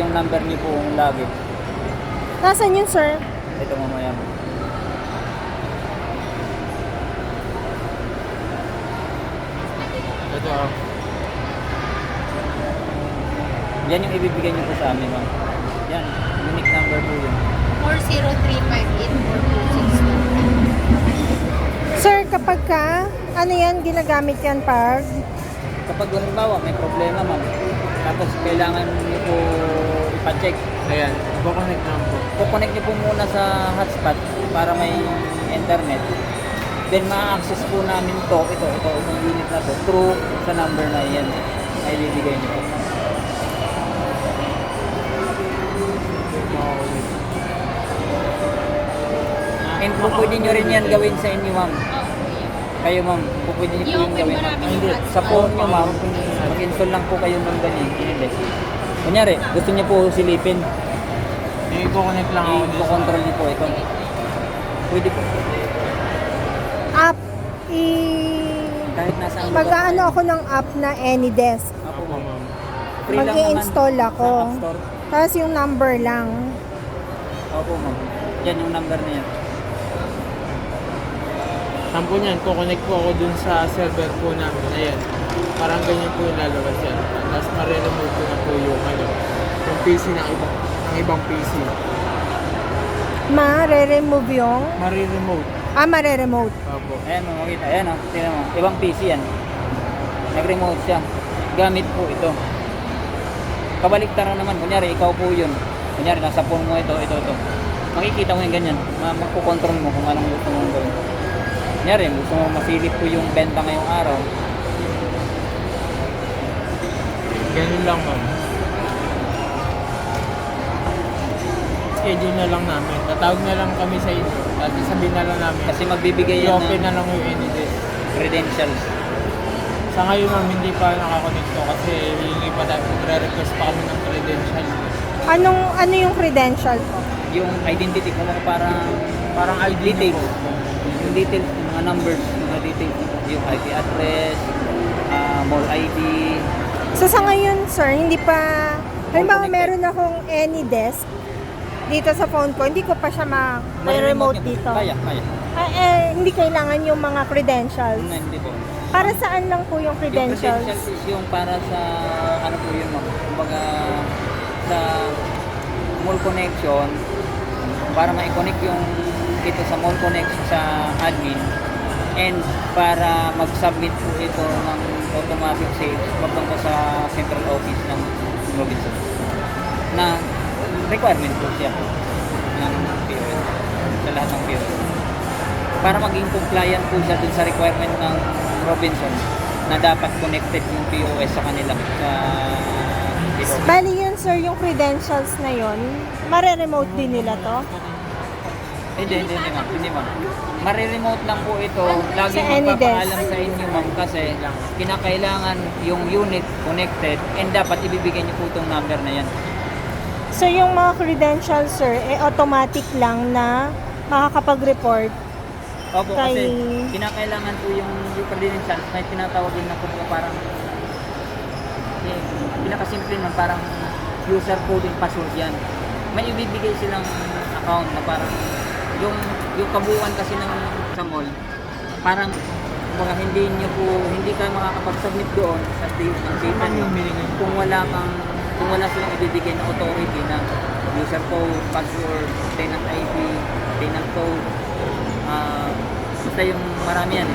yung number niyo po lagi. Nasaan yun, sir? Ito mamaya. Ito. Yan yung ibibigay niyo po sa amin, ma'am. Yan, unique number po yun. 403584262. Sir, kapag ka, ano yan, ginagamit yan pag? Kapag halimbawa may problema, ma'am, tapos kailangan niyo po ipa-check. Ayan. Connect lang po. Kukonect niyo po muna sa hotspot para may internet. Then ma-access po namin itong unit na to through sa number na yan ay ibibigay niyo po. And po pwede nyo rin yan gawin sa inyo, ma'am. Kayo, ma'am, po pwede nyo po yung gawin. Hindi, sa phone nyo, ma'am, mag-install lang po kayo ng ganyan. Kunyari, gusto nyo po silipin. I-connect lang ako. I-control nyo po ito. Pwede po. App, Kahit nasa mag-ano ako ng app na AnyDesk. Apo, Opo, ma'am. ma'am. Free lang Mag-i-install naman ako. sa App Store. Tapos yung number lang. Opo, ma'am. Yan yung number na yan. Sampo niyan, connect po ako dun sa server po namin. Ayan. Parang ganyan po yung lalabas yan. Tapos ma-remove ko na po yung yung PC ng ibang PC. Ma-re-remove yung? Mare-remote. Mare-remote. Opo. Ayan, ma'am, makita. Ayan, o. Tingnan mo. Ibang PC yan. Nag-remote siya. Gamit po ito. Kabaliktaran naman. Kunyari, ikaw po yun. Kunyari, nasa phone mo ito. Makikita mo yung ganyan. Magpo-control mo kung anong gusto mong gawin. Kunyari, gusto mo masilip po yung benta ngayong araw. Ganun lang, ma'am. Schedule na lang namin. Tatawag na lang kami sa inyo. At sabihin na lang namin. Kasi magbibigay yan I-open ng na lang yung AnyDesk. credentials. Sa ngayon, ma'am, hindi pa nakakonect to kasi hihingi pa tayo. Magre-request pa kami ng credential. Ano yung credential po? Yung identity ko, parang ID details. niyo po. Yung details, yung mga numbers, mga details. Yung IP address, mall ID. So sa ngayon, sir, hindi pa, halimbawa Connected. meron akong AnyDesk dito sa phone ko, hindi ko pa siya ma-remote niyo po. dito. Kaya. Hindi kailangan yung mga credentials. Hindi po. Para saan lang po yung Yung credentials? credentials is yung para sa, ano po yun, ma'am? Kumbaga, sa mall connection, para ma-connect yung ito sa mall connection sa admin, and para mag-submit po ito ng automatic sales papunta sa central office ng Robinson na requirement po siya ng POS, sa lahat ng POS, para maging compliant po siya dun sa requirement ng Robinson na dapat connected yung POS sa kanila sa dito. Bali yun, sir, yung credentials na yun, mare-remote din nila to? Hindi, ma'am. Mare-remote lang po ito. Lagi Sa AnyDesk. magpapaalam sa inyo, ma'am, kasi kinakailangan yung unit connected and dapat ibibigay niyo po itong number na yan. So yung mga credentials, sir, automatic lang na makakapag-report. Opo, kasi Kay- kinakailangan po yung credentials na tinatawag din na po parang pinakasimple man, parang user code and password yan. May ibibigay silang account na parang yung kabuuan kasi ng sa mall, parang kumbaga hindi ka makakapag-submit doon sa data nyo kung wala silang ibibigay na authority na user code, password, tenant ID, tenant code, basta yung marami yan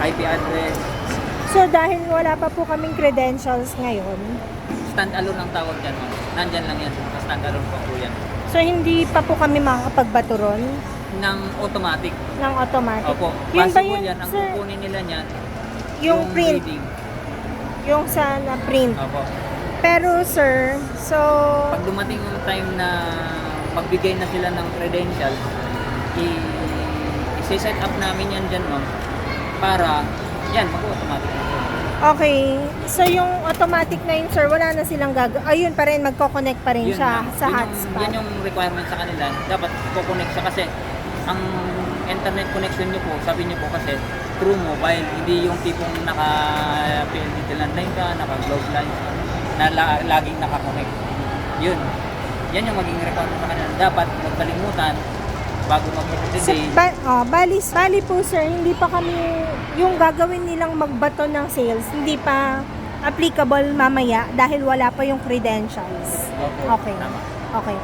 IP address. So dahil wala pa po kaming credentials ngayon, Stand-alone ang tawag dyan, ma'am. Nandyan lang yan, stand-alone po yan. so hindi pa po kami makakapagbato ron Ng automatic. ng automatic. Opo, Yun ba possible yun, yan. Ang sir? kukunin nila niyan, Yung print, reading. yung sa na-print. Opo. Pero sir, so Pag dumating yung time na magbigay na sila ng credentials, i-set up namin yan dyan, ma'am, para yan, mag-automatic na po. okay, so yung automatic na yun, sir, wala na silang ayun pa rin, magko-connect pa rin Yun, siya ma'am. sa Yun hotspot. Yun yung requirement sa kanila. Dapat co-connect siya kasi ang internet connection nyo po, sabi nyo po kasi through mobile, hindi yung tipong naka-PLDT landline ka, naka-globe line na laging naka-connect. yun. Yan yung maging requirement sa kanila. Dapat huwag kalimutan bago mag-day. Bali po sir, hindi pa kami, yung gagawin nilang magbato ng sales, hindi pa applicable mamaya dahil wala pa yung credentials. Okay. Tama. Okay.